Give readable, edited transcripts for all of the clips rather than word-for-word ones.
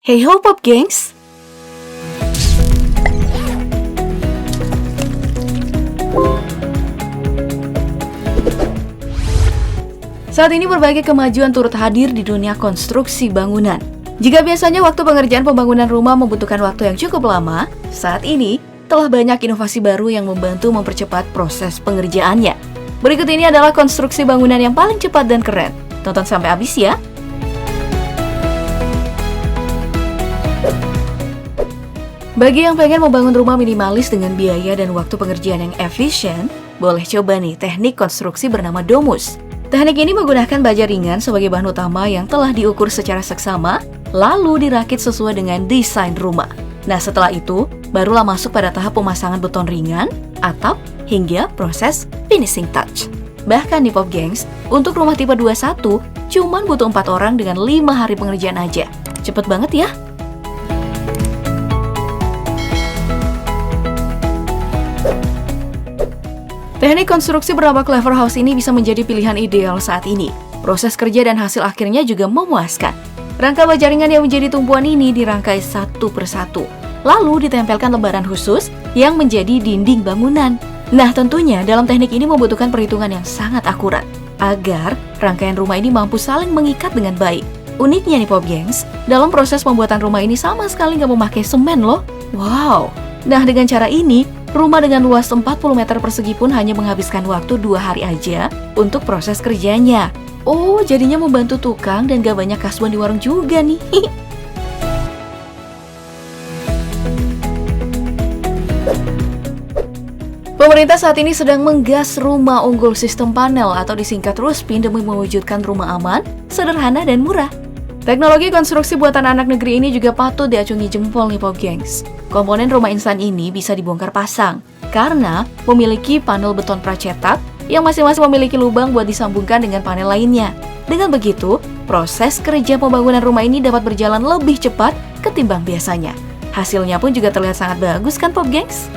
Hey ho Pop Gengs! Saat ini berbagai kemajuan turut hadir di dunia konstruksi bangunan. Jika biasanya waktu pengerjaan pembangunan rumah membutuhkan waktu yang cukup lama, saat ini telah banyak inovasi baru yang membantu mempercepat proses pengerjaannya. Berikut ini adalah konstruksi bangunan yang paling cepat dan keren. Tonton sampai habis ya! Bagi yang pengen membangun rumah minimalis dengan biaya dan waktu pengerjaan yang efisien, boleh coba nih teknik konstruksi bernama domus. Teknik ini menggunakan baja ringan sebagai bahan utama yang telah diukur secara seksama, lalu dirakit sesuai dengan desain rumah. Nah setelah itu, barulah masuk pada tahap pemasangan beton ringan, atap, hingga proses finishing touch. Bahkan nih Pop Gengs, untuk rumah tipe 21, cuman butuh 4 orang dengan 5 hari pengerjaan aja. Cepet banget ya! Teknik konstruksi bernama Clever House ini bisa menjadi pilihan ideal saat ini. Proses kerja dan hasil akhirnya juga memuaskan. Rangka baja ringan yang menjadi tumpuan ini dirangkai satu persatu, lalu ditempelkan lembaran khusus yang menjadi dinding bangunan. Nah tentunya dalam teknik ini membutuhkan perhitungan yang sangat akurat, agar rangkaian rumah ini mampu saling mengikat dengan baik. Uniknya nih Pop Gengs, dalam proses pembuatan rumah ini sama sekali nggak memakai semen loh. Wow! Nah dengan cara ini, rumah dengan luas 40 meter persegi pun hanya menghabiskan waktu 2 hari aja untuk proses kerjanya. Oh, jadinya membantu tukang dan gak banyak kasuan di warung juga nih. Pemerintah saat ini sedang menggas rumah unggul sistem panel atau disingkat Ruspin demi mewujudkan rumah aman, sederhana, dan murah. Teknologi konstruksi buatan anak negeri ini juga patut diacungi jempol nih Pop Gengs. Komponen rumah instan ini bisa dibongkar pasang karena memiliki panel beton pracetak yang masing-masing memiliki lubang buat disambungkan dengan panel lainnya. Dengan begitu, proses kerja pembangunan rumah ini dapat berjalan lebih cepat ketimbang biasanya. Hasilnya pun juga terlihat sangat bagus kan Pop Gengs?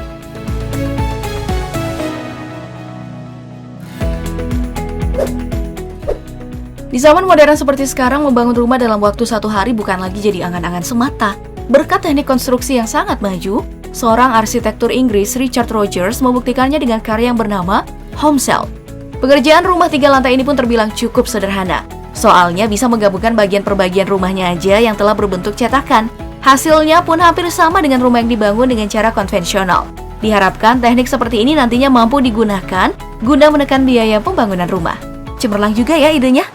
Di zaman modern seperti sekarang, membangun rumah dalam waktu 1 hari bukan lagi jadi angan-angan semata. Berkat teknik konstruksi yang sangat maju, seorang arsitektur Inggris, Richard Rogers, membuktikannya dengan karya yang bernama Homecell. Pengerjaan rumah 3 lantai ini pun terbilang cukup sederhana. Soalnya bisa menggabungkan bagian per bagian rumahnya aja yang telah berbentuk cetakan. Hasilnya pun hampir sama dengan rumah yang dibangun dengan cara konvensional. Diharapkan teknik seperti ini nantinya mampu digunakan guna menekan biaya pembangunan rumah. Cemerlang juga ya idenya.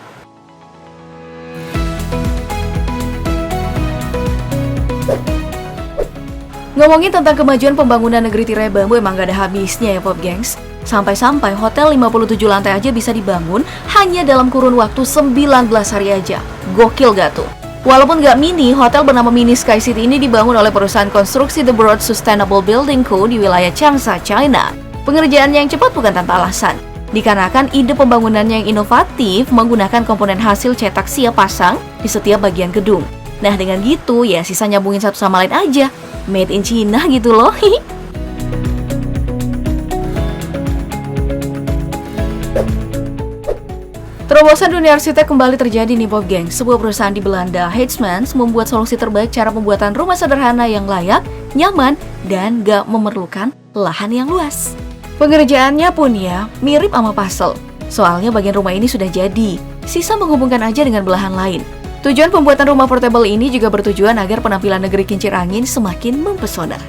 Ngomongin tentang kemajuan pembangunan negeri tirai bambu emang gak ada habisnya ya Pop Gengs. Sampai-sampai hotel 57 lantai aja bisa dibangun hanya dalam kurun waktu 19 hari aja. Gokil gak tuh? Walaupun gak mini, hotel bernama Mini Sky City ini dibangun oleh perusahaan konstruksi The Broad Sustainable Building Co. di wilayah Changsha, China. Pengerjaan yang cepat bukan tanpa alasan. Dikarenakan ide pembangunannya yang inovatif menggunakan komponen hasil cetak siap pasang di setiap bagian gedung. Nah dengan gitu ya sisa nyambungin satu sama lain aja. Made in China gitu loh. Terobosan dunia arsitek kembali terjadi nih Pop Gengs. Sebuah perusahaan di Belanda, Heijmans, membuat solusi terbaik cara pembuatan rumah sederhana yang layak, nyaman, dan gak memerlukan lahan yang luas. Pengerjaannya pun ya mirip sama puzzle. Soalnya bagian rumah ini sudah jadi, sisa menghubungkan aja dengan belahan lain. Tujuan pembuatan rumah portable ini juga bertujuan agar penampilan negeri kincir angin semakin mempesona.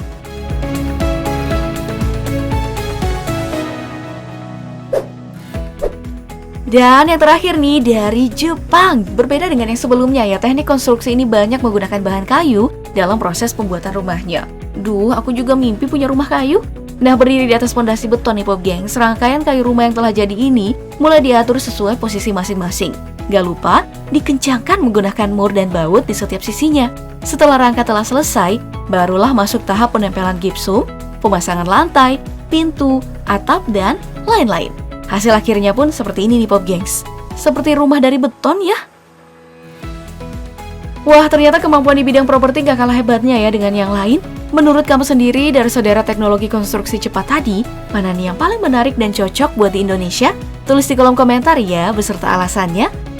Dan yang terakhir nih dari Jepang. Berbeda dengan yang sebelumnya ya, teknik konstruksi ini banyak menggunakan bahan kayu dalam proses pembuatan rumahnya. Duh, aku juga mimpi punya rumah kayu. Nah, berdiri di atas fondasi beton nih Pop Gengs, serangkaian kayu rumah yang telah jadi ini mulai diatur sesuai posisi masing-masing. Gak lupa, dikencangkan menggunakan mur dan baut di setiap sisinya. Setelah rangka telah selesai, barulah masuk tahap penempelan gipsum, pemasangan lantai, pintu, atap, dan lain-lain. Hasil akhirnya pun seperti ini nih Pop Gengs. Seperti rumah dari beton ya. Wah, ternyata kemampuan di bidang properti gak kalah hebatnya ya dengan yang lain. Menurut kamu sendiri dari saudara teknologi konstruksi cepat tadi, mana nih yang paling menarik dan cocok buat di Indonesia? Tulis di kolom komentar ya beserta alasannya.